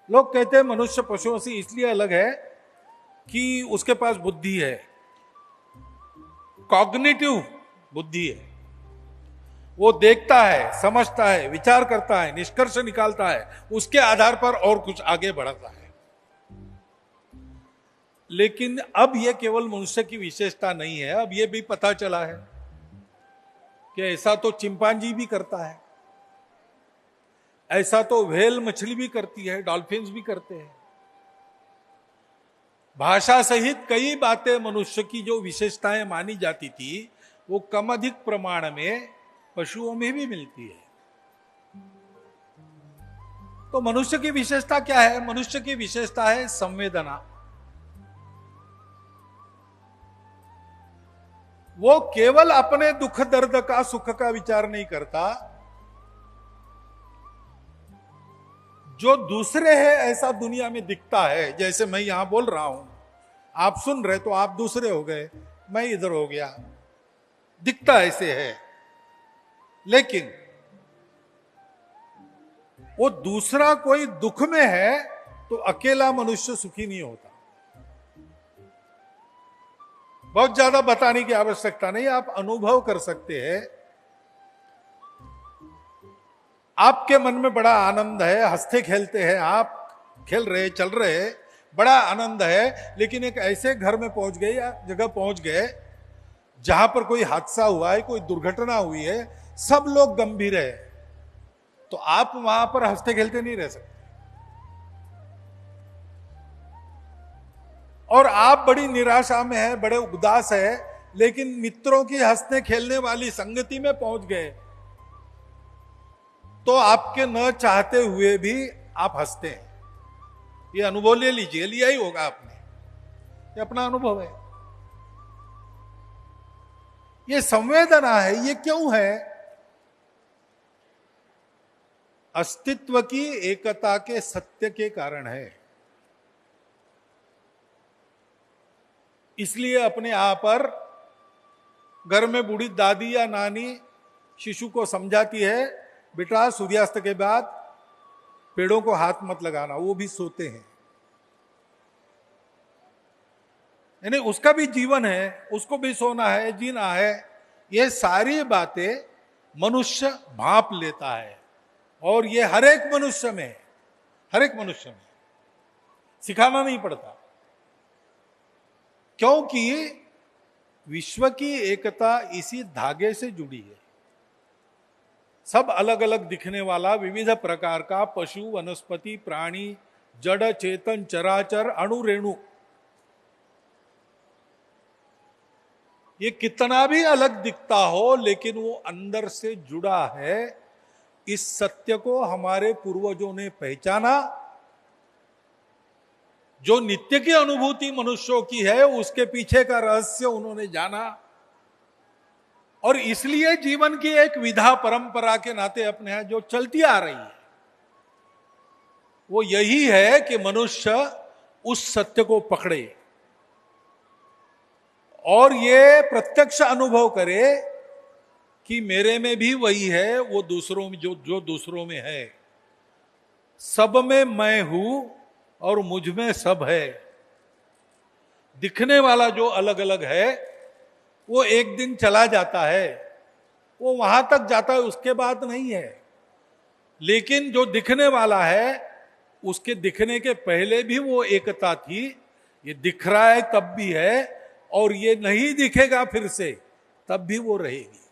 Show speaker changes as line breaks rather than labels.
लोग कहते हैं मनुष्य पशुओं से इसलिए अलग है कि उसके पास बुद्धि है, कॉग्निटिव बुद्धि है। वो देखता है, समझता है, विचार करता है, निष्कर्ष निकालता है, उसके आधार पर और कुछ आगे बढ़ता है। लेकिन अब यह केवल मनुष्य की विशेषता नहीं है, अब यह भी पता चला है कि ऐसा तो चिंपांजी भी करता है, ऐसा तो व्हेल मछली भी करती है, डॉल्फिन्स भी करते हैं। भाषा सहित कई बातें मनुष्य की जो विशेषताएं मानी जाती थी वो कम अधिक प्रमाण में पशुओं में भी मिलती है। तो मनुष्य की विशेषता क्या है? मनुष्य की विशेषता है संवेदना। वो केवल अपने दुख दर्द का, सुख का विचार नहीं करता, जो दूसरे हैं ऐसा दुनिया में दिखता है। जैसे मैं यहां बोल रहा हूं, आप सुन रहे तो आप दूसरे हो गए, मैं इधर हो गया, दिखता ऐसे है। लेकिन वो दूसरा कोई दुख में है तो अकेला मनुष्य सुखी नहीं होता। बहुत ज्यादा बताने की आवश्यकता नहीं, आप अनुभव कर सकते हैं। आपके मन में बड़ा आनंद है, हंसते खेलते हैं, आप खेल रहे, चल रहे, बड़ा आनंद है, लेकिन एक ऐसे घर में पहुंच गए या जगह पहुंच गए जहां पर कोई हादसा हुआ है, कोई दुर्घटना हुई है, सब लोग गंभीर है, तो आप वहां पर हंसते खेलते नहीं रह सकते। और आप बड़ी निराशा में हैं, बड़े उदास है, लेकिन मित्रों की हंसने खेलने वाली संगति में पहुंच गए तो आपके न चाहते हुए भी आप हंसते हैं। ये अनुभव ले लीजिए, लिया ही होगा आपने, ये अपना अनुभव है। ये संवेदना है। ये क्यों है? अस्तित्व की एकता के सत्य के कारण है। इसलिए अपने आप पर घर में बूढ़ी दादी या नानी शिशु को समझाती है, बेटा सूर्यास्त के बाद पेड़ों को हाथ मत लगाना, वो भी सोते हैं। यानी उसका भी जीवन है, उसको भी सोना है, जीना है। ये सारी बातें मनुष्य भांप लेता है और ये हर एक मनुष्य में, हर एक मनुष्य में सिखाना नहीं पड़ता, क्योंकि विश्व की एकता इसी धागे से जुड़ी है। सब अलग अलग दिखने वाला विविध प्रकार का पशु, वनस्पति, प्राणी, जड़, चेतन, चराचर, अणु, रेणु, ये कितना भी अलग दिखता हो लेकिन वो अंदर से जुड़ा है। इस सत्य को हमारे पूर्वजों ने पहचाना। जो नित्य की अनुभूति मनुष्यों की है उसके पीछे का रहस्य उन्होंने जाना और इसलिए जीवन की एक विधा परंपरा के नाते अपने यहां जो चलती आ रही है वो यही है कि मनुष्य उस सत्य को पकड़े और ये प्रत्यक्ष अनुभव करे कि मेरे में भी वही है, वो दूसरों में जो दूसरों में है। सब में मैं हूं और मुझ में सब है। दिखने वाला जो अलग अलग है वो एक दिन चला जाता है, वो वहां तक जाता है, उसके बाद नहीं है। लेकिन जो दिखने वाला है उसके दिखने के पहले भी वो एकता थी। ये दिख रहा है तब भी है और ये नहीं दिखेगा फिर से, तब भी वो रहेगी।